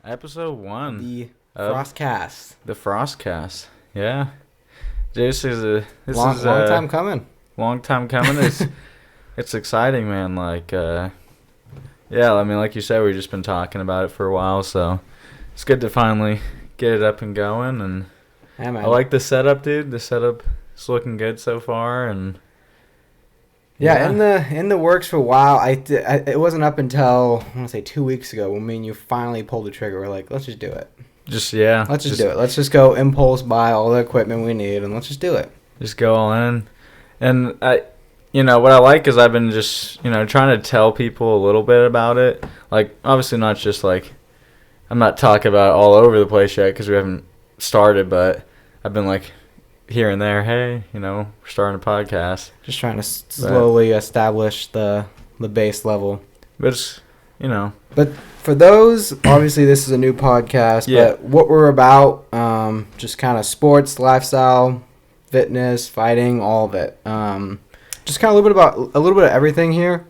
Episode 1. The of Frostcast. The Frostcast. Yeah. This is Long time coming. Long time coming. It's exciting, man. Like, yeah, I mean, like you said, we've just been talking about it for a while, so it's good to finally get it up and going. And Yeah, man. I like the setup, dude. The setup is looking good so far, and Yeah, in the works for a while. It wasn't up until I want to say 2 weeks ago when me and you finally pulled the trigger. We're like, let's just do it. Let's do it. Let's just go impulse buy all the equipment we need and let's just do it. Just go all in. And what I like is I've been just, trying to tell people a little bit about it. Like, obviously not just like, I'm not talking about it all over the place yet because we haven't started, but I've been like here and there, hey, we're starting a podcast. Just trying to slowly establish the base level. But it's, But for those, obviously this is a new podcast, Yeah. but what we're about, just kind of sports, lifestyle, fitness, fighting, all of it. Just kind of a little bit of everything here.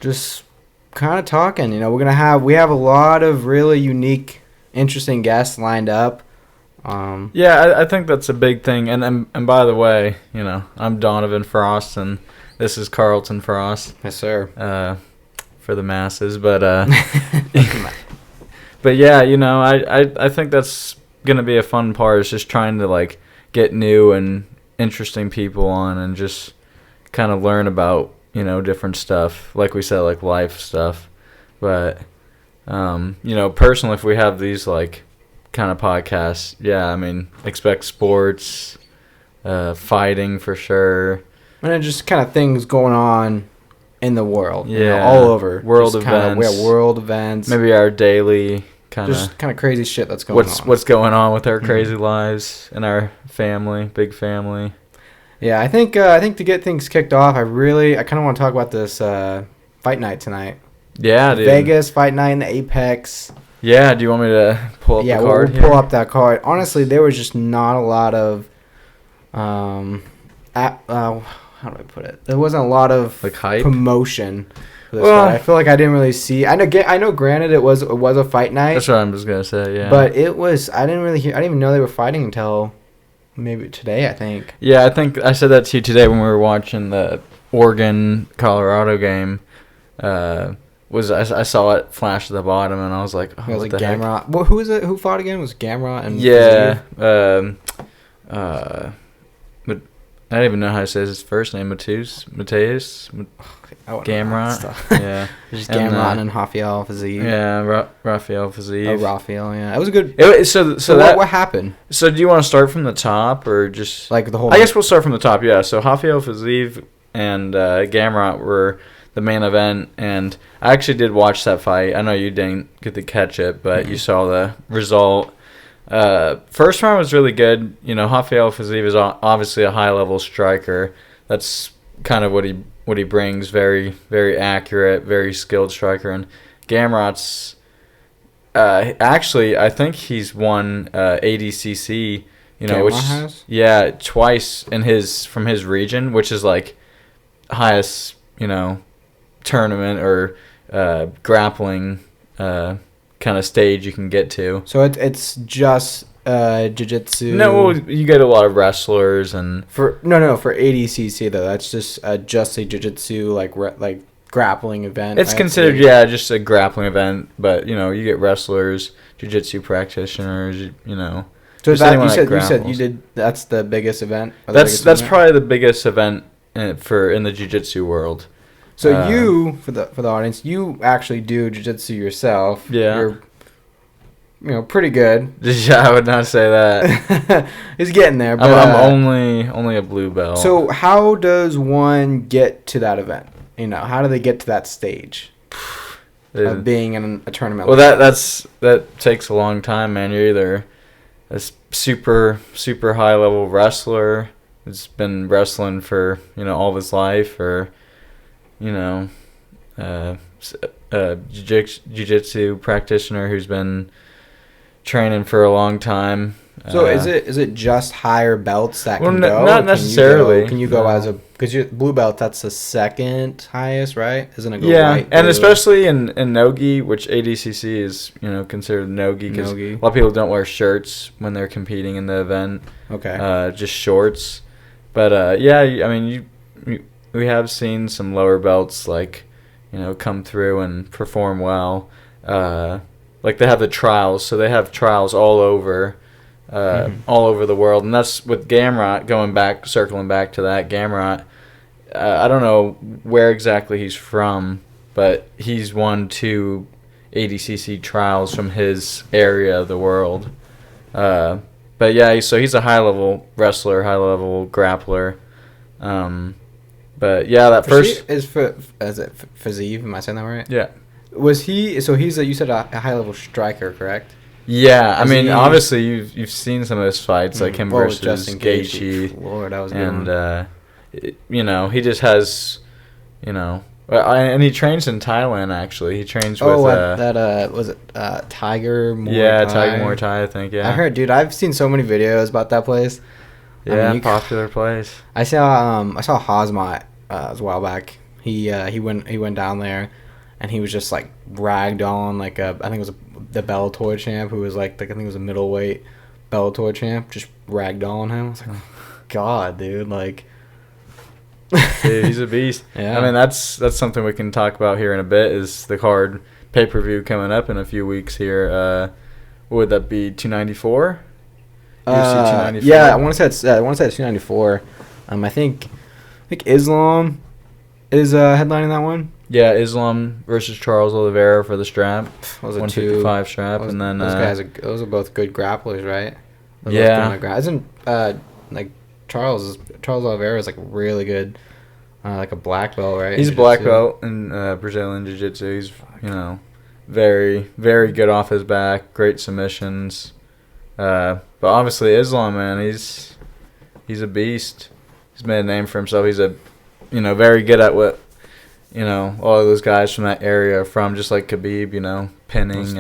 Just kind of talking. We have a lot of really unique, interesting guests lined up. Yeah, I think that's a big thing. And by the way, I'm Donavon Frost, and this is Carlton Frost. Yes, sir. For the masses, but but yeah, I think that's gonna be a fun part. Is just trying to like get new and interesting people on, and just kind of learn about different stuff. Like we said, like life stuff. But personally, if we have these like kind of podcasts, yeah, I mean, expect sports, fighting for sure, and then just kind of things going on in the world, yeah, all over. World events. We have world events. Maybe our daily just kind of crazy shit that's going on. What's going on with our crazy lives and our family, big family. Yeah, I think to get things kicked off, I kind of want to talk about this fight night tonight. Yeah, dude. Vegas fight night in the Apex. Yeah, do you want me to pull up the card? Yeah, we'll pull up that card. Honestly, there was just not a lot of how do I put it? There wasn't a lot of like hype promotion for this fight. I feel like I didn't really see. I know. Granted, it was a fight night. That's what I'm just gonna say. Yeah. But it was. I didn't really hear. I didn't even know they were fighting until maybe today. I think. Yeah, I think I said that to you today when we were watching the Oregon-Colorado game. I saw it flash at the bottom and I was like, oh, it was what like the Gamrot. heck? Well, who was it? Who fought again? It was Gamrot and yeah. But I don't even know how to say his first name. Mateus. Gamrot. Yeah. Just Gamrot and Rafael Fiziev. Yeah, Rafael Fiziev. Oh, Rafael. Yeah, it was a good. What happened? So do you want to start from the top or just like the whole? I guess we'll start from the top. Yeah. So Rafael Fiziev and Gamrot were the main event, and I actually did watch that fight. I know you didn't get to catch it, but you saw the result. First round was really good. Rafael Fiziev is obviously a high-level striker. That's kind of what he brings. Very, very accurate, very skilled striker. And Gamrot's actually, I think he's won ADCC. Has? Twice from his region, which is like highest tournament or grappling kind of stage you can get to. So it's just jiu-jitsu. No, well, you get a lot of wrestlers and for ADCC though. That's just a jiu-jitsu like grappling event. It's considered just a grappling event, but you get wrestlers, jiu-jitsu practitioners, So you said you did. That's the biggest event. That's probably the biggest event in the jiu-jitsu world. So you, for the audience, you actually do jiu-jitsu yourself. Yeah. You're, pretty good. Yeah, I would not say that. He's getting there. But, I'm only a blue belt. So how does one get to that event? How do they get to that stage of being in a tournament? Well, that takes a long time, man. You're either a super, super high-level wrestler who's been wrestling for, all of his life, or jiu-jitsu practitioner who's been training for a long time, So is it just higher belts that Well, can go? not necessarily. Can you go as a because you blue belt? That's the second highest, right? Isn't it? Go Yeah, white, and blue? especially in nogi, which ADCC is considered nogi because a lot of people don't wear shirts when they're competing in the event. Okay. Just shorts. But yeah, I mean we have seen some lower belts like come through and perform well. Like they have the trials, so they have trials all over the world, and that's with Gamrot. Circling back to that, Gamrot. I don't know where exactly he's from, but he's won 2 ADCC trials from his area of the world. But yeah, so he's a high-level wrestler, high-level grappler. But yeah, that first is Fazeev? Am I saying that right? Yeah. Was he? So he's you said a high-level striker, correct? Yeah, I mean, obviously you've seen some of his fights, like him versus Justin Gaethje. Lord, that was good. And he just has, and he trains in Thailand. Actually, he trains with was it Tiger Muay Thai? Yeah, Tiger Muay Thai, I think. Yeah, I heard, dude. I've seen so many videos about that place. Yeah, popular place. I saw Hazmat a while back. He went down there, and he was just like ragged on like I think it was the Bellator champ who was I think it was a middleweight Bellator champ, just ragged on him. I was like, God, dude, like. Dude, he's a beast. Yeah. I mean, that's something we can talk about here in a bit. Is the card pay-per-view coming up in a few weeks here? What would that be? 294. UFC 294. Yeah, I want to say it's 294. I think Islam is headlining that one. Yeah, Islam versus Charles Oliveira for the strap. Those are 155 strap, and then those are both good grapplers, right? Isn't Charles Oliveira is like really good, like a black belt, right? He's a black belt in Brazilian Jiu-Jitsu. He's very, very good off his back, great submissions. But obviously Islam, man, he's a beast. He's made a name for himself. He's a very good at what all of those guys from that area are from, just like Khabib, pinning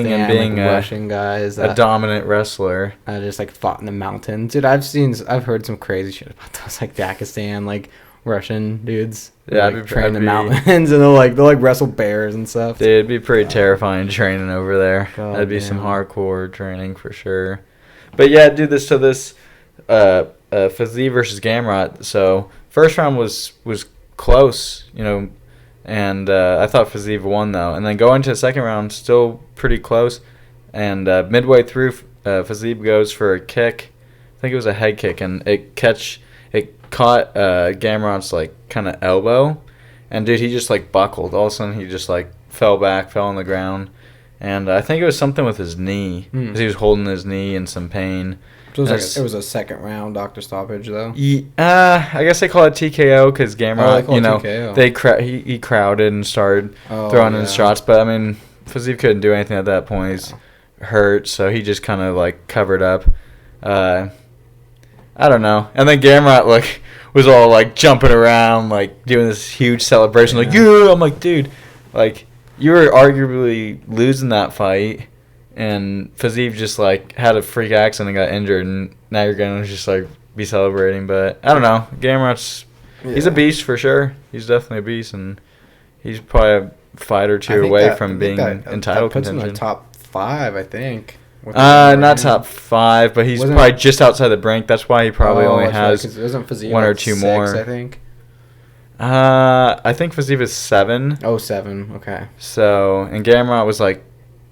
and being Russian guys, a dominant wrestler. Just like fought in the mountains, dude. I've heard some crazy shit about those Dagestan Russian dudes. Yeah, train in the mountains and they'll wrestle bears and stuff. Dude, it'd be pretty terrifying training over there. God, that'd be some hardcore training for sure. But yeah, dude, this Fazeev versus Gamrot. So first round was close, and I thought Fazeev won though. And then going to the second round, still pretty close. And midway through, Fazeev goes for a kick. I think it was a head kick, and it caught Gamrot's kind of elbow, and dude, he just buckled. All of a sudden, he just fell on the ground, and I think it was something with his knee because he was holding his knee in some pain. So it was a second round doctor stoppage though. I guess they call it TKO because Gamrot, TKO. he crowded and started throwing in shots, but I mean, Fazeev couldn't do anything at that point. He's hurt, so he just kind of covered up. I don't know. And then Gamrot was all jumping around, doing this huge celebration, yeah. I'm like, dude, you were arguably losing that fight, and Fazeev just had a freak accident and got injured, and now you're gonna just be celebrating. But I don't know. Gamrot's he's a beast for sure. He's definitely a beast, and he's probably a fight or two away from being in title puts contention. him in the top 5, I think. Not top 5, but he's probably just outside the brink. That's why he probably only has one or two 6, more. I think. I think Fazeev is 7. Oh, 7. Okay. So, and Gamrot was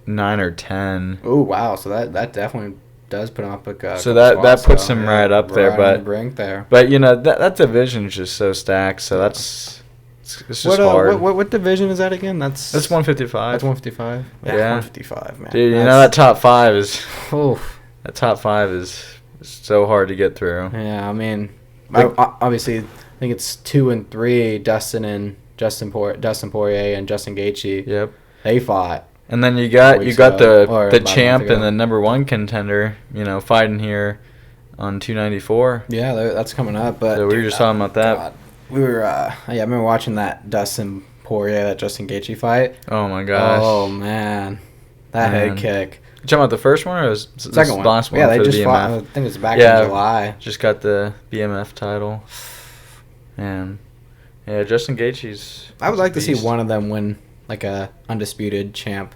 9 or 10. Oh wow! So that definitely does put him up so that puts him right up there, but on the brink there. But that division is just so stacked. So it's just hard. What division is that again? That's 155. That's 155. Yeah, 155, man. Dude, that top 5 is. That top 5 is so hard to get through. Yeah, I mean, obviously, I think it's 2 and 3. Dustin Poirier and Justin Gaethje. Yep. They fought. And then you got the champ and the number 1 contender, fighting here on 294. Yeah, that's coming up. But so we were just talking about that. God. We were, I remember watching that Justin Gaethje fight. Oh my gosh. Oh man, head kick. You talking about the first one or Second one? last one? Yeah, they for the just fought. BMF? I think it's back in July. Just got the BMF title. And yeah, Justin Gaethje's. I would like to see one of them win like a undisputed champ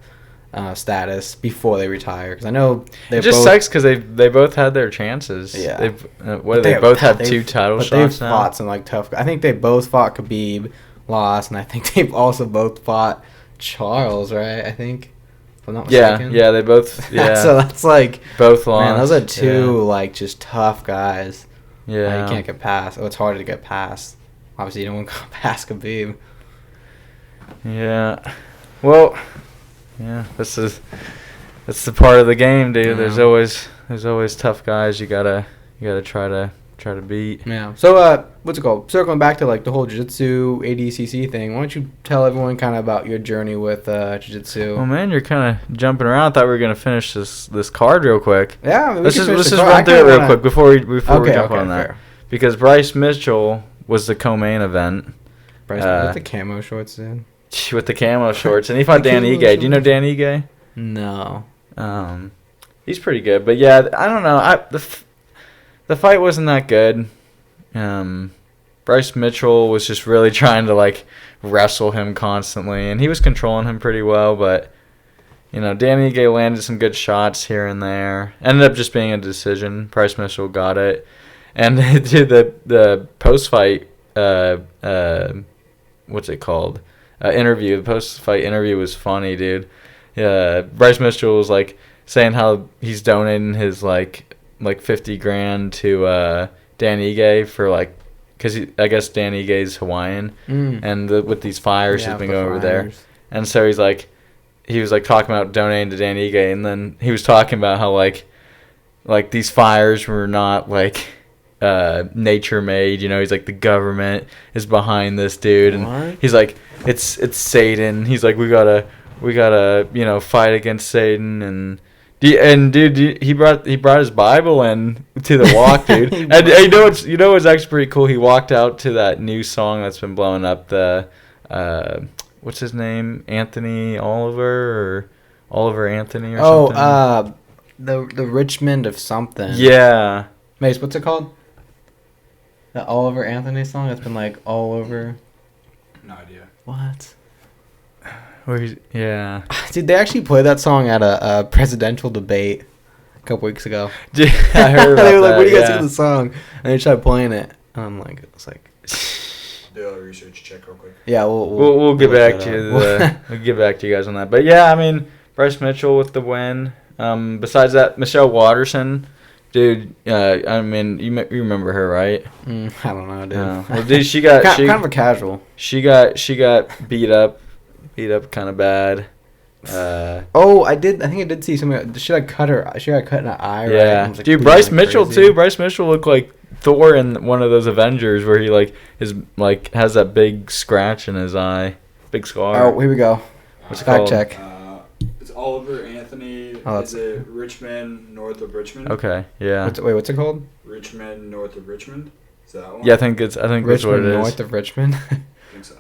status before they retire, because I know it just sucks because they both had their chances. Yeah, they both have 2 title shots they've now. Fought some like tough. I think they both fought Khabib, lost, and I think they've also both fought Charles, right? I think. If I'm not mistaken. Yeah, they both. Yeah, so that's like both lost. Man, those are 2 like just tough guys. Yeah, you can't get past. Oh, it's harder to get past. Obviously, you don't want to go past Khabib. Yeah, well, yeah, that's the part of the game, dude. Yeah. There's always tough guys you gotta try to beat. Yeah. So what's it called? Circling back to like the whole jiu-jitsu ADCC thing. Why don't you tell everyone kind of about your journey with jiu-jitsu? Oh man, you're kind of jumping around. I thought we were gonna finish this card real quick. Yeah, I mean, let's just run through it real quick before we jump on that. Fair. Because Bryce Mitchell was the co-main event. Bryce with the camo shorts, dude. With the camo shorts, and he fought Dan Ige. Do you know Dan Ige? No. He's pretty good, but yeah, I don't know. The fight wasn't that good. Bryce Mitchell was just really trying to like wrestle him constantly, and he was controlling him pretty well. But Dan Ige landed some good shots here and there. Ended up just being a decision. Bryce Mitchell got it, and dude, the post fight what's it called? Interview. The post fight interview was funny, dude. Yeah, Bryce Mitchell was like saying how he's donating his like $50,000 to Dan Ige for like, because I guess Dan Ige's Hawaiian, and with these fires he's been going over there, and so he was talking about donating to Dan Ige, and then he was talking about how like these fires were not like nature made, he's like the government is behind this, dude, and he's like it's Satan. He's like we gotta fight against Satan, and dude, he brought his Bible in to the walk, dude. And what's actually pretty cool. He walked out to that new song that's been blowing up. The what's his name? Anthony Oliver or Oliver Anthony or something. The Richmond of something. Yeah. Mace, what's it called? The Oliver Anthony song that's been like all over. No idea. What? Yeah. Dude, they actually played that song at a presidential debate a couple weeks ago. I heard about they were like, that, what do you guys think of the song? And they tried playing it. And I'm like, it's like... Do a research check real quick. Yeah, we'll get back to we'll get back to you guys on that. But yeah, I mean, Bryce Mitchell with the win. Besides that, Michelle Watterson, dude. I mean, you remember her, right? I don't know, dude. Well, dude, she got kind of a casual. She got beat up kind of bad. I think I did see something. She got cut in her eye. Yeah, right? Like, dude, Bryce Mitchell too. Bryce Mitchell looked like Thor in one of those Avengers where he has that big scratch in his eye, big scar. Oh, here we go. What's it Fact called? check. It's Oliver Anthony. Is it Richmond, north of Richmond? Okay, yeah. What's it called? Richmond, north of Richmond. Is that one? Yeah, I think that's what it is. Richmond, north of Richmond. I think so.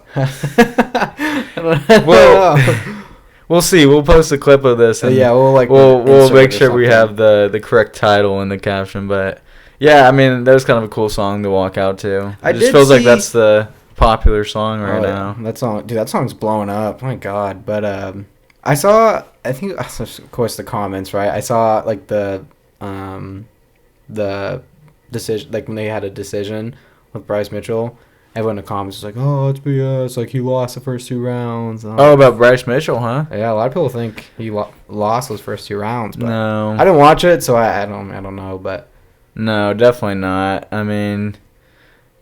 Well, we'll see. We'll post a clip of this. And we'll make sure we have the correct title in the caption. But yeah, I mean, that was kind of a cool song to walk out to. It just feels like that's the popular song right now. That song's blowing up. Oh my God. But I think of course the comments, right? I saw like the decision, like when they had a decision with Bryce Mitchell. Everyone in the comments was like, "Oh, it's BS. Like he lost the first 2 rounds." About Bryce Mitchell, huh? Yeah, a lot of people think he lost those first 2 rounds. But no, I didn't watch it, so I don't know. But no, definitely not. I mean,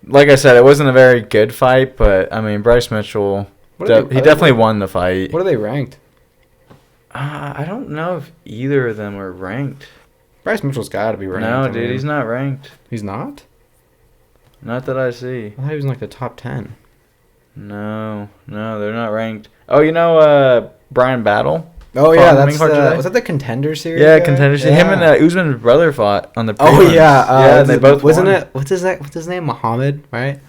like I said, it wasn't a very good fight, but I mean, Bryce Mitchell, he definitely won the fight. What are they ranked? I don't know if either of them are ranked. Bryce Mitchell's got to be ranked. No, dude, he's not ranked. He's not? Not that I see. I thought he was in like the top 10. No, they're not ranked. Oh, Brian Battle? Oh, yeah, was that the Contender Series? Yeah, Contender Series. Yeah. Him and Usman's brother fought on the prelims. Oh, yeah. And they both wasn't won. It? What's his name? Muhammad, right?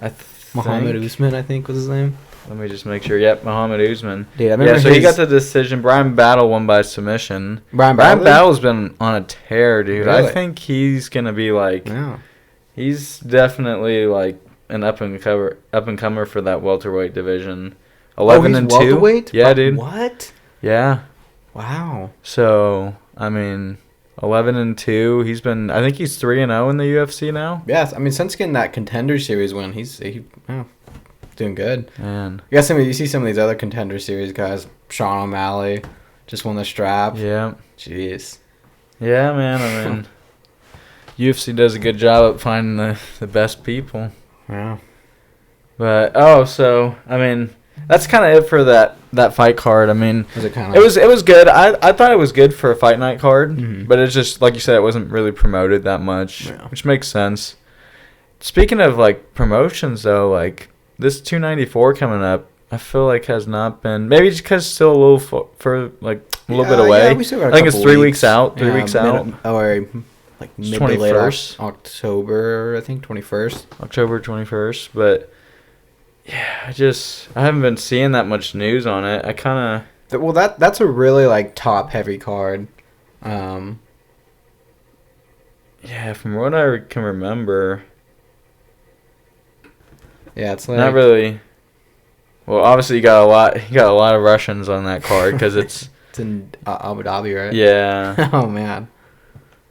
Muhammad Usman, I think was his name. Let me just make sure. Yep, Muhammad Usman. Dude, I remember he got the decision. Brian Battle won by submission. Brian Battle's been on a tear, dude. Really? I think he's gonna be like. Yeah. He's definitely like an up and comer for that welterweight division. 11-2. Welterweight? Yeah, dude. What? Yeah. Wow. So I mean, 11-2. He's been. I think he's 3-0 in the UFC now. Yes, I mean since getting that Contender Series win, he's doing good. Man. Yeah, you see some of these other Contender Series guys. Sean O'Malley just won the strap. Yeah. Jeez. Yeah, man. I mean, UFC does a good job at finding the best people. Yeah. But so I mean, that's kind of it for that fight card. I mean, Was it kind it was good. I thought it was good for a fight night card, Mhm. but it's just like you said, it wasn't really promoted that much, Yeah. which makes sense. Speaking of like promotions though, like this 294 coming up, I feel like has not been, maybe just because it's still a little for like a little bit away. Yeah, we still got a I think it's couple 3 weeks out. 3 weeks out. Or like mid to late October, I think 21st. October 21st, but yeah, I haven't been seeing that much news on it. I kind of Well, that's a really like top heavy card. yeah, from what I can remember, Yeah, it's like not really. Well, obviously you got a lot of Russians on that card because it's It's in Abu Dhabi, right? yeah. Oh man,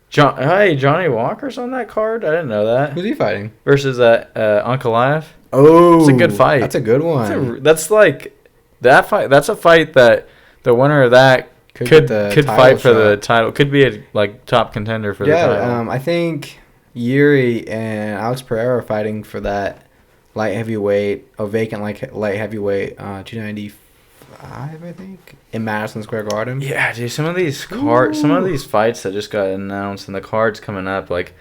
Johnny Walker's on that card. I didn't know that. who's he fighting? Versus Ankalaev. Oh, It's a good fight. That's a good one. That's like that fight. That's a fight that the winner of that could get the fight for the shot. title. Could be a like top contender for the title. Yeah, I think Yuri and Alex Pereira are fighting for that light heavyweight, vacant light heavyweight, 295, I think, in Madison Square Garden. Yeah, dude. Some of these fights that just got announced and the cards coming up, like,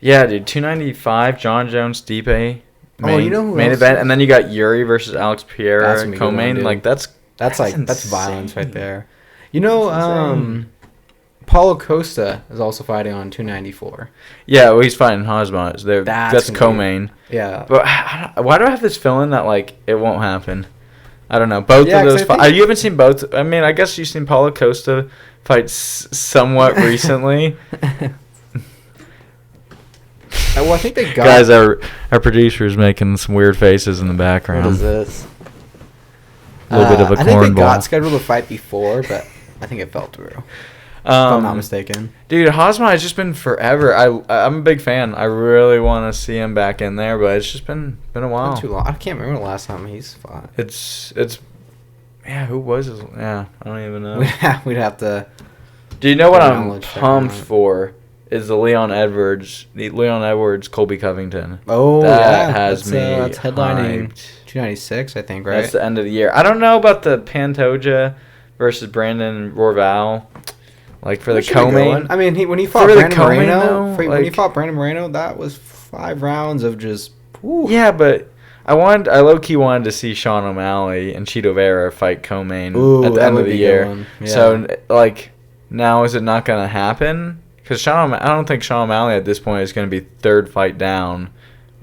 yeah, dude. 295, John Jones, Stipe. You know who main else? event, and then you got Yuri versus Alex Pereira, That's gonna be a good one, co-main. dude. Like that's That's violence right there. You know, That's insane. Paulo Costa is also fighting on 294. Yeah, well, he's fighting Hosma. That's gonna be- co-main. Yeah. But why do I have this feeling that like it won't happen? I don't know. Both Yeah, of 'cause those I fights. think- You haven't seen both. I mean, I guess you've seen Paulo Costa fight somewhat recently. Well, I think they got. Guys, our producer's making some weird faces in the background. What is this? A little bit of a I think they got cornball. scheduled to fight before, but I think it fell through. If I'm not mistaken. Dude, Hosma has just been forever. I'm a big fan. I really want to see him back in there, but it's just been a while. Not too long. I can't remember the last time he's fought. It's yeah. Who was his? Yeah, I don't even know. We'd have to. Do you know what Yeah, I'm let's check pumped it out. for? Is the Leon Edwards, Colby Covington. Oh That yeah, has me that's headlining hyped. 296, I think, right? That's the end of the year. I don't know about the Pantoja versus Brandon Royval, like for That the should be a good co-main. one. I mean, when he fought For the Brandon co-main, Moreno, though, when he like- fought Brandon Moreno, that was 5 rounds of just. Whew. Yeah, but I low-key wanted to see Sean O'Malley and Cheeto Vera fight co-main Ooh, at the that end of would the be a good year. one. Yeah. So, like, now is it not going to happen? Because I don't think Sean O'Malley at this point is going to be third fight down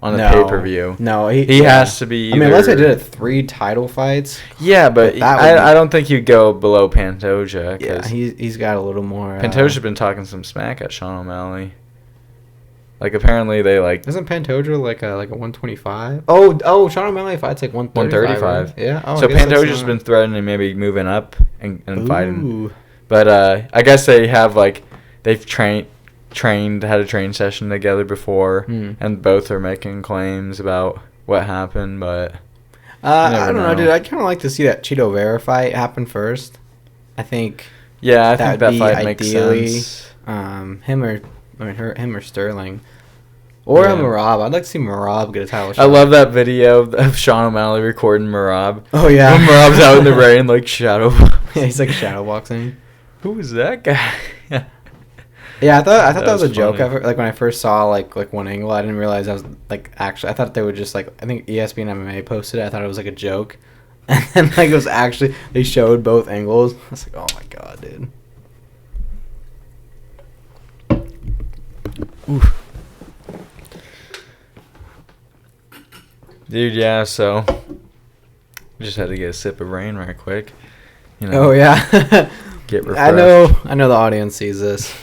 on the pay-per-view. No, He has to be I mean, unless I either- did it 3 title fights. Yeah, but But that would be- I don't think you'd go below Pantoja. Yeah, 'Cause he's got a little more. Pantoja's been talking some smack at Sean O'Malley. Like, apparently they, like... Isn't Pantoja like a 125? Oh, Sean O'Malley fights like 135. 135. Right? Yeah. Oh, so I guess that's Pantoja's not- been threatening maybe moving up and fighting. Ooh. But I guess they have, like... They've had a train session together before, and both are making claims about what happened, but... I never don't know, know. dude. I'd kind of like to see that Cheeto Vera fight happen first. I think Yeah, I think that'd that be fight makes ideally, sense. him or Sterling. Or Yeah. Marab. I'd like to see Marab get a title shot. I love that video of Sean O'Malley recording Marab. Oh, yeah. When Marab's out in the rain, like, shadow. Yeah, he's like shadow boxing. Who was that guy? Yeah, I thought that was a was joke. funny. Like when I first saw like one angle, I didn't realize I was like actually. I thought they would just like I think ESPN MMA posted it. I thought it was like a joke, and then like it was actually they showed both angles. I was like, oh my god, dude. Oof. Dude, yeah, so Just had to get a sip of rain right quick. You know, Oh yeah. get refreshed. I know the audience sees this.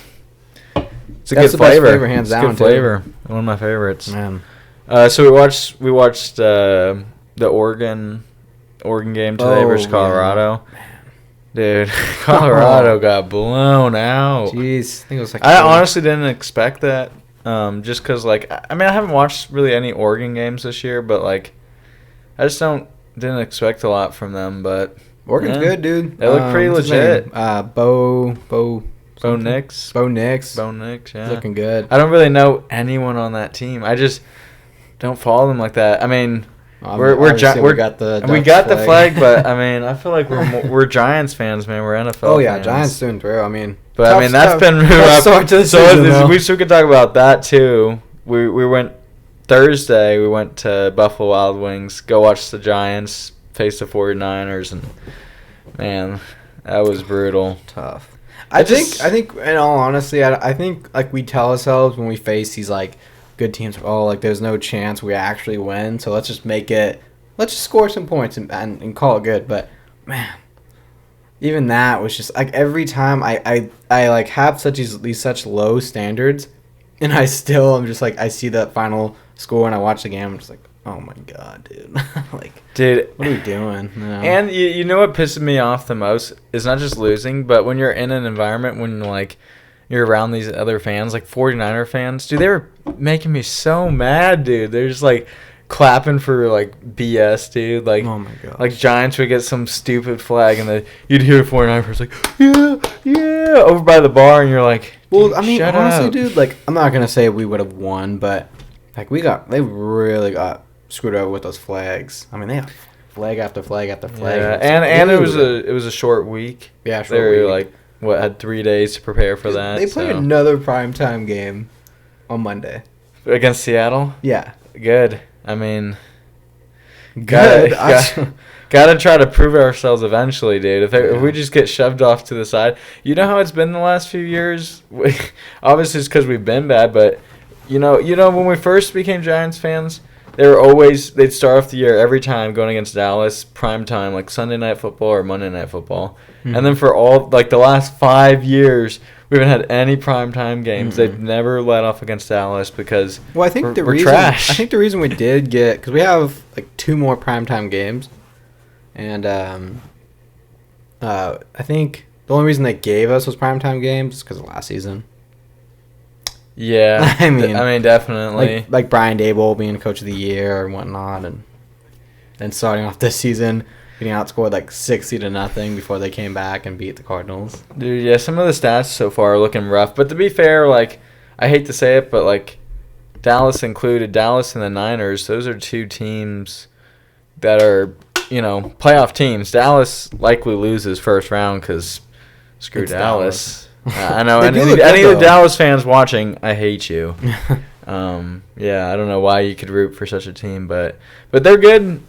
It's a That's good the best flavor. flavor, hands it's down, a good too. flavor. One of my favorites. Man. So we watched the Oregon game today versus Colorado. Dude, Colorado got blown out. Jeez, I think it was like. I honestly didn't expect that. Just because, like, I mean, I haven't watched really any Oregon games this year, but like, I just didn't expect a lot from them. But Oregon's good, dude. They look pretty what's his legit. name? Bo Nix. Bo Nix. Yeah. He's looking good. I don't really know anyone on that team. I just don't follow them like that. I mean, we got the flag, but I mean, I feel like we're Giants fans, man. We're NFL. Oh yeah, fans. Giants soon through. I mean, but I mean that's been rough. We could talk about that too. We went Thursday. We went to Buffalo Wild Wings. Go watch the Giants face the 49ers, and man, that was brutal. Tough. I think in all honesty, I think like we tell ourselves when we face these like good teams, oh, like there's no chance we actually win, so let's just score some points and call it good. But man, even that was just like every time I like have these such low standards, and I'm just like I see that final score and I watch the game, I'm just like, oh my god, dude. Dude, what are we doing? No. And you know what pisses me off the most is not just losing, but when you're in an environment when like you're around these other fans, like 49er fans, dude, they were making me so mad, dude. They're just like clapping for like BS, dude. Like, oh my god, like Giants would get some stupid flag and you'd hear 49ers like, yeah, over by the bar, and you're like, well, I mean, honestly, up. dude, like I'm not gonna say we would have won, but like they really got screwed over with those flags. I mean, they have flag after flag after flag. Yeah, and it was a short week. Yeah, they were like had 3 days to prepare for that. They play another primetime game on Monday against Seattle. Yeah, good. I mean, good. Gotta try to prove ourselves eventually, dude. If we just get shoved off to the side, you know how it's been the last few years. Obviously, it's because we've been bad, but you know when we first became Giants fans, they'd start off the year every time going against Dallas prime time, like Sunday Night Football or Monday Night Football. Mm-hmm. And then for all like the last 5 years, we haven't had any prime time games. Mm-hmm. They've never let off against Dallas because I think the reason we did get, because we have like 2 more prime time games, and I think the only reason they gave us those prime time games is because of last season. Yeah, I mean, definitely. Like Brian Dable being coach of the year and whatnot, and then starting off this season, getting outscored like 60-0 before they came back and beat the Cardinals. Dude, yeah, some of the stats so far are looking rough. But to be fair, like, I hate to say it, but like, Dallas included, Dallas and the Niners, those are 2 teams that are, playoff teams. Dallas likely loses first round because screw Dallas. I know any of the Dallas fans watching, I hate you. Yeah, I don't know why you could root for such a team, but they're good.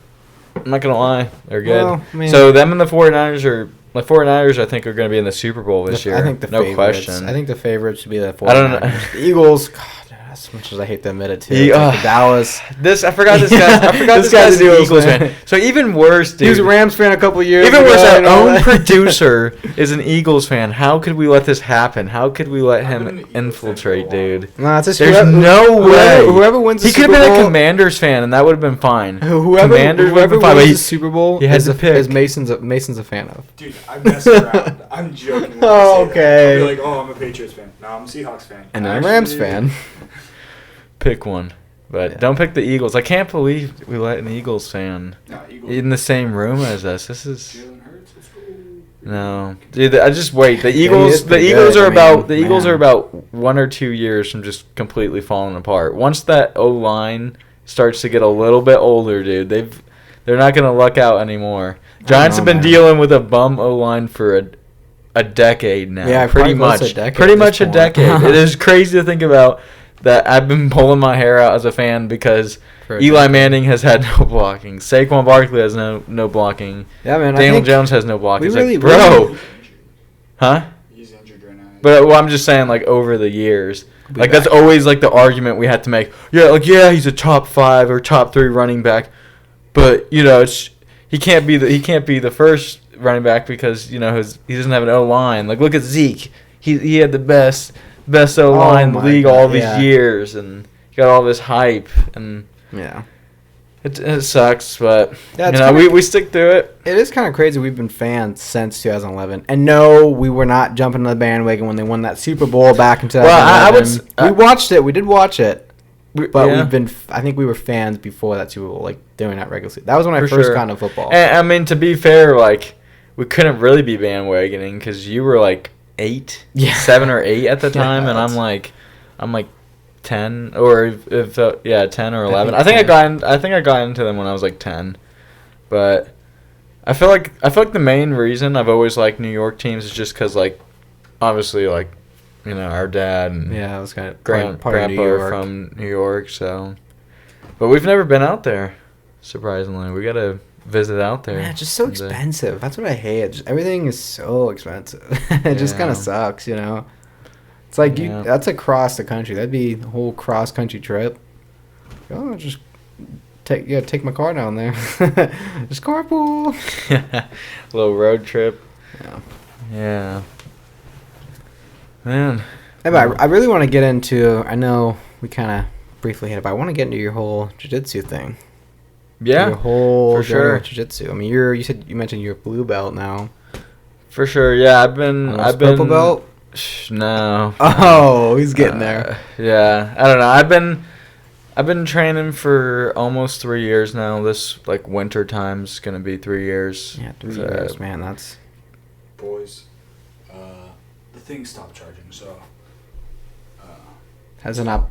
I'm not gonna lie, they're good. Well, I mean, so them and the 49ers I think are gonna be in the Super Bowl this year. I think no question. I think the favorites should be the 49ers. I don't know. The Eagles. God, as much as I hate to admit it too. Dallas. I forgot this guy's an Eagles fan. So even worse, dude. He was a Rams fan a couple years ago. Even worse, our own producer is an Eagles fan. How could we let this happen? How could we let him infiltrate, dude? No, it's just there's no way. Whoever wins the Super Bowl. He could have been a Commanders fan, and that would have been fine. Whoever wins the Super Bowl is Mason's a fan of. Dude, I mess around. I'm joking. Oh, okay. I'll be like, I'm a Patriots fan. No, I'm a Seahawks fan. And I'm a Rams fan. Pick one, but don't pick the Eagles. I can't believe we let an Eagles fan in the same room as us. This is no, dude. I just wait. The Eagles. The Eagles are about 1 or 2 years from just completely falling apart. Once that O-line starts to get a little bit older, dude, they're not gonna luck out anymore. Giants have been dealing with a bum O-line for a decade now. Yeah, pretty much a decade. It is crazy to think about. That I've been pulling my hair out as a fan because Eli Manning has had no blocking. Saquon Barkley has no blocking. Yeah, man. Daniel Jones has no blocking. Huh? He's injured right now. But I'm just saying, like, over the years. Like, that's always, like, the argument we had to make. Yeah, he's a top 5 or top 3 running back. But, he can't be the first running back because he doesn't have an O line. Like, look at Zeke. He had the best O line in the league all these years, and he got all this hype, and it sucks, but we stick through it. It is kind of crazy. We've been fans since 2011, and no, we were not jumping on the bandwagon when they won that Super Bowl back in 2011. We watched it. We did watch it, but we've been. I think we were fans before that Super Bowl, like during that regular season. That was when I first got into football. And, I mean, to be fair, like we couldn't really be bandwagoning because you were like 7 or 8 at the time, and I'm like 10 or 10 or 11. I think I got into them when I was like 10. But I feel like the main reason I've always liked New York teams is just cuz like obviously like our dad and I was kind of grandpa are from New York, so but we've never been out there, surprisingly. We got to visit out there. Man, it's just so expensive. That's what I hate. Everything is so expensive. It just kind of sucks, It's like that's across the country. That'd be a whole cross country trip. Oh, just take my car down there. Just carpool. A little road trip. Yeah. Man. Hey, but I really want to get into. I know we kind of briefly hit it, but I want to get into your whole jiu-jitsu thing. Yeah. Your whole for sure jiu-jitsu. I mean, you mentioned you're a blue belt now. For sure. Yeah, I've been purple belt. No. Oh, he's getting there. Yeah, I don't know. I've been training for almost 3 years now. This like winter time's gonna be 3 years. Yeah, 3 years, man. That's. Boys, the thing stopped charging, so. It's gonna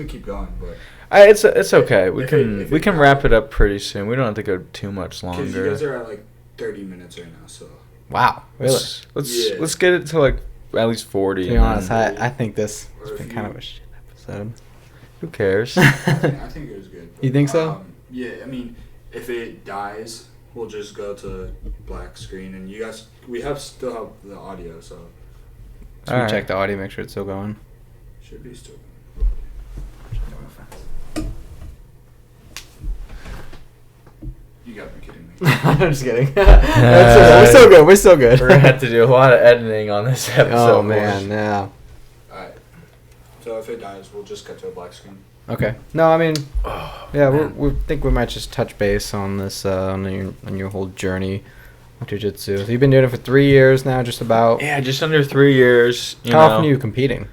keep going, but. It's okay. We can wrap it up pretty soon. We don't have to go too much longer. Because you guys are at like 30 minutes right now, so. Wow, really? Let's get it to like at least 40. To be honest, I think this has been kind of a shit episode. Who cares? I think it was good. You think so? Yeah, I mean, if it dies, we'll just go to black screen, and you guys, still have the audio, so. So we check the audio, make sure it's still going. Should be still going. You gotta be kidding me. I'm just kidding. We're still good. We're gonna have to do a lot of editing on this episode. Oh man, yeah. Alright. So if it dies, we'll just cut to a black screen. Okay. No, I mean, we think we might just touch base on this on your whole journey with jiu-jitsu. So you've been doing it for 3 years now, just about. Yeah, just under 3 years. How often are you competing?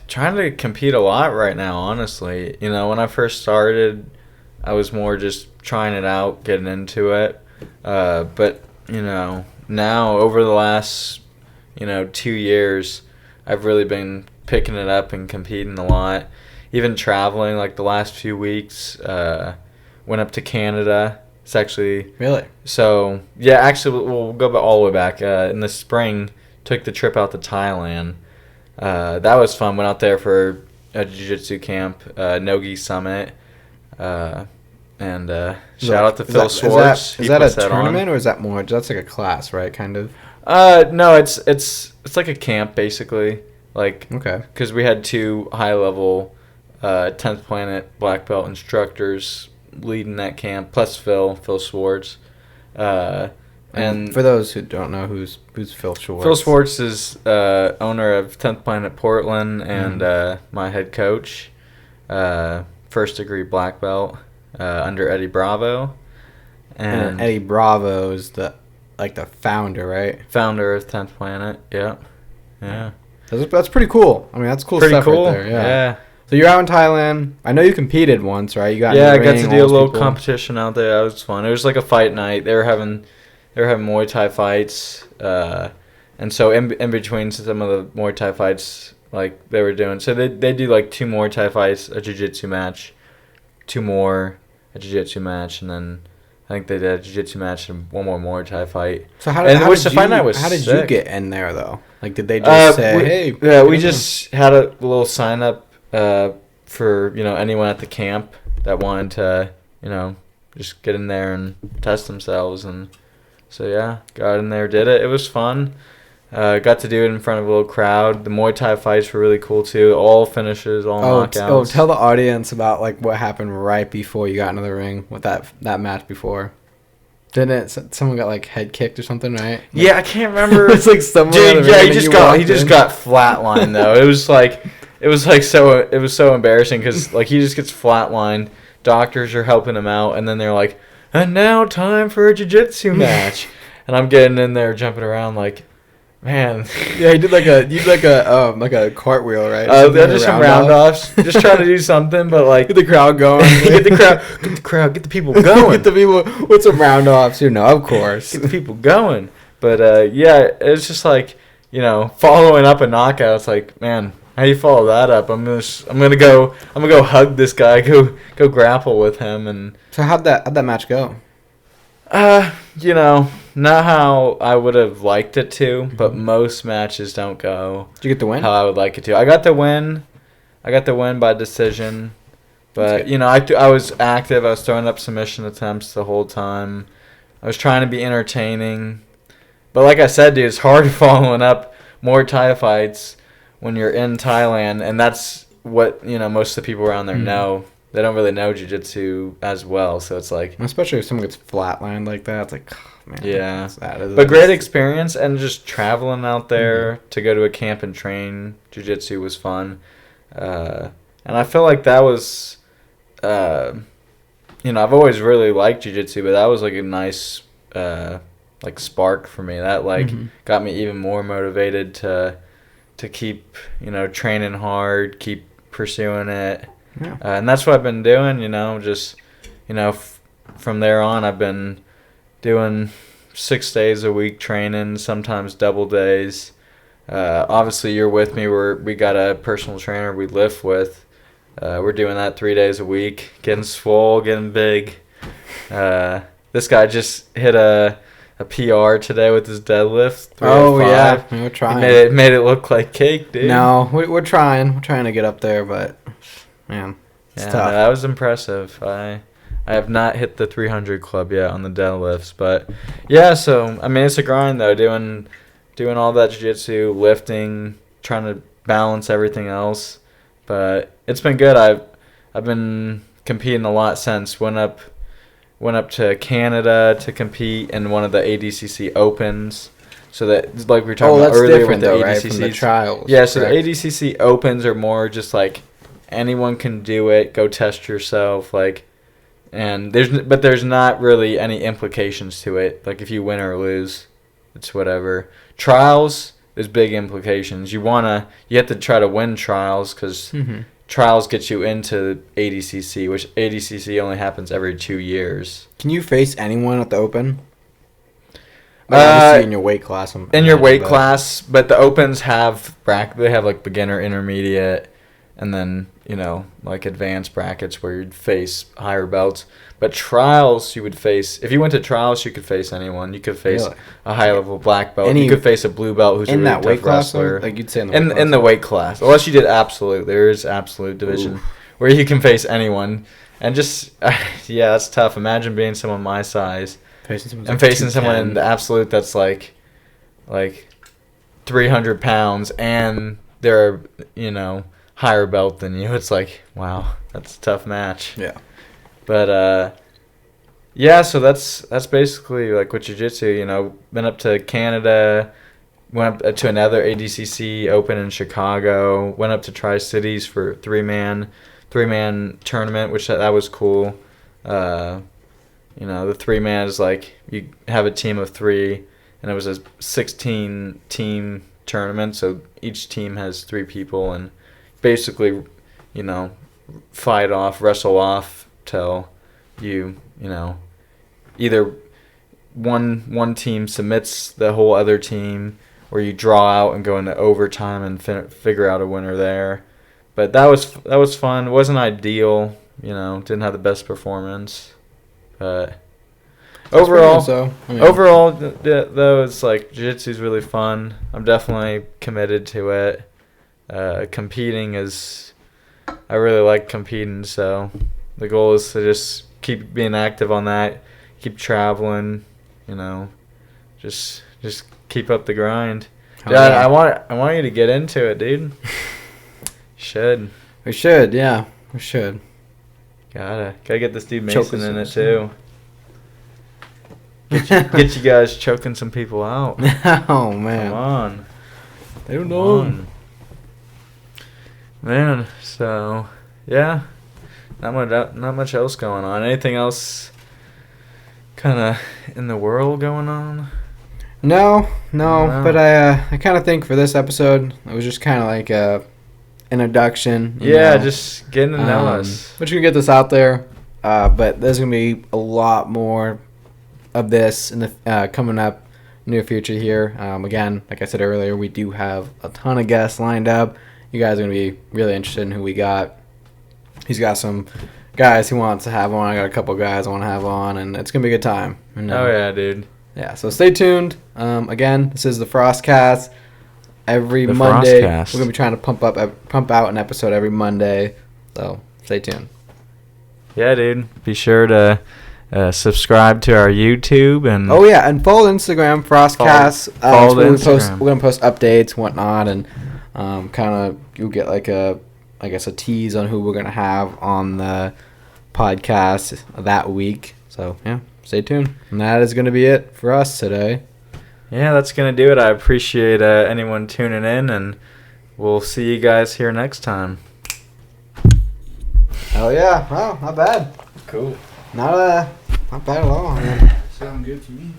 Trying to compete a lot right now, honestly. When I first started, I was more just trying it out, getting into it. But, now over the last, 2 years, I've really been picking it up and competing a lot. Even traveling, like the last few weeks, went up to Canada. It's actually... Really? So, yeah, actually, we'll go all the way back. In the spring, took the trip out to Thailand. That was fun. Went out there for a jiu-jitsu camp, Nogi Summit. And shout out to Phil Swartz. Is that a tournament or is that more? That's like a class, right? Kind of. No, it's like a camp basically. Like okay, because we had 2 high-level 10th Planet black belt instructors leading that camp, plus Phil Swartz. And for those who don't know, who's Phil Swartz? Phil Swartz is owner of 10th Planet Portland and my head coach, first degree black belt under Eddie Bravo. And Eddie Bravo is the founder, right? Founder of 10th Planet, yeah. That's pretty cool. I mean, that's cool stuff right there. Yeah. So you're out in Thailand. I know you competed once, right? I got to do a little competition out there. That was fun. It was like a fight night. They were having Muay Thai fights, and so in between some of the Muay Thai fights, like they were doing, so they do like 2 Muay Thai fights, a jiu-jitsu match, 2 more, a jiu-jitsu match, and then I think they did a jiu-jitsu match and 1 more Muay Thai fight. So how did you get in there though? Like, did they just say, hey? Yeah, we just had a little sign up for anyone at the camp that wanted to just get in there and test themselves, and so yeah, got in there, did it. It was fun. Got to do it in front of a little crowd. The Muay Thai fights were really cool too. All finishes, all knockouts. Tell the audience about like what happened right before you got into the ring with that match before. Didn't someone got like head kicked or something, right? Yeah, I can't remember. It's like someone. Dude, yeah, he just got flatlined though. It was so embarrassing because like he just gets flatlined. Doctors are helping him out, and then they're like, "And now time for a jiu-jitsu match," and I'm getting in there jumping around like. Man, yeah, he did like a cartwheel, right? Just some round offs, just trying to do something, but like get the crowd going, get the people going, get the people with some round offs, of course, get the people going. But yeah, it's just like following up a knockout. It's like, man, how do you follow that up? I'm gonna go hug this guy, go grapple with him, and so how'd that match go? Not how I would have liked it to, but most matches don't go. Did you get the win? How I would like it to. I got the win. By decision. But, I was active. I was throwing up submission attempts the whole time. I was trying to be entertaining. But like I said, dude, it's hard following up Muay Thai fights when you're in Thailand, and that's what, most of the people around there know. They don't really know jiu-jitsu as well, so it's like... Especially if someone gets flatlined like that, it's like, oh, man. Yeah. But great experience, and just traveling out there to go to a camp and train jiu-jitsu was fun. And I feel like that was... I've always really liked jiu-jitsu, but that was like a nice spark for me. That got me even more motivated to keep, training hard, keep pursuing it. Yeah. And that's what I've been doing, from there on I've been doing 6 days a week training, sometimes double days. Obviously you're with me, we got a personal trainer we lift with. We're doing that 3 days a week, getting swole, getting big. This guy just hit a PR today with his deadlift. Yeah, we're trying. He made it look like cake, dude. No, we're trying. We're trying to get up there, but... Man, it's tough. That was impressive. I have not hit the 300 club yet on the deadlifts, but yeah. So I mean, it's a grind though. Doing all that jiu-jitsu, lifting, trying to balance everything else. But it's been good. I've been competing a lot since went up to Canada to compete in one of the ADCC Opens. So that like we were talking about earlier with the ADCC, right? From the trials. Yeah. So correct. The ADCC Opens are more just like. Anyone can do it. Go test yourself, and there's not really any implications to it. Like if you win or lose, it's whatever. Trials, there's big implications. You have to try to win trials because trials get you into ADCC, which ADCC only happens every 2 years. Can you face anyone at the Open? Obviously in your weight class. Class, but the Opens have they have like beginner, intermediate. And then, advanced brackets where you'd face higher belts. But trials, you would face... If you went to trials, you could face anyone. You could face a high-level black belt. You could face a blue belt who's a really tough wrestler. Like you'd say in the weight class. Unless you did absolute. There is absolute division where you can face anyone. And just... yeah, that's tough. Imagine being someone my size. Facing someone in the absolute that's like 300 pounds and they're, higher belt than you. It's like, wow, that's a tough match. Yeah. But so that's basically like with jiu-jitsu, been up to Canada, went up to another ADCC Open in Chicago, went up to Tri-Cities for three-man tournament, which that was cool. The 3-man is like you have a team of 3 and it was a 16 team tournament, so each team has 3 people and basically, wrestle off till you either one team submits the whole other team or you draw out and go into overtime and figure out a winner there. But that was fun. It wasn't ideal, didn't have the best performance. But overall, though, it's like jiu-jitsu's really fun. I'm definitely committed to it. Competing I really like competing, so the goal is to just keep being active on that, keep traveling, just keep up the grind. Dude, I want you to get into it, dude. Should. We should, yeah. We should. Gotta get this dude Choke Mason us in in. it too. Get you guys choking some people out. Oh man. Come on. They don't Come know. on. Man, so yeah. Not much else going on. Anything else kind of in the world going on? No. No. But I kind of think for this episode, it was just kind of like a introduction. you Yeah, know. just getting to know us. We're just gonna get this out there, but there's gonna be a lot more of this in the coming up near future here. Again, like I said earlier, we do have a ton of guests lined up. You guys are gonna be really interested in who we got. He's got some guys he wants to have on. I got a couple guys I want to have on, and it's gonna be a good time. And, Oh yeah, dude. yeah. So stay tuned. Again, this is the Frostcast. Every The Monday, Frostcast. we're gonna be trying to pump out an episode every Monday. So stay tuned. Yeah, dude. Be sure to subscribe to our YouTube and Oh yeah, and follow Instagram Frostcast. Follow the where Instagram. we're gonna post updates, whatnot, and kind of you'll get like a tease on who we're gonna have on the podcast that week. So yeah, stay tuned. And that is gonna be it for us today. yeah, that's gonna do it. I appreciate anyone tuning in, and we'll see you guys here next time. Hell yeah! Wow, not bad. Cool. Not bad at all. Man. Sound good to me.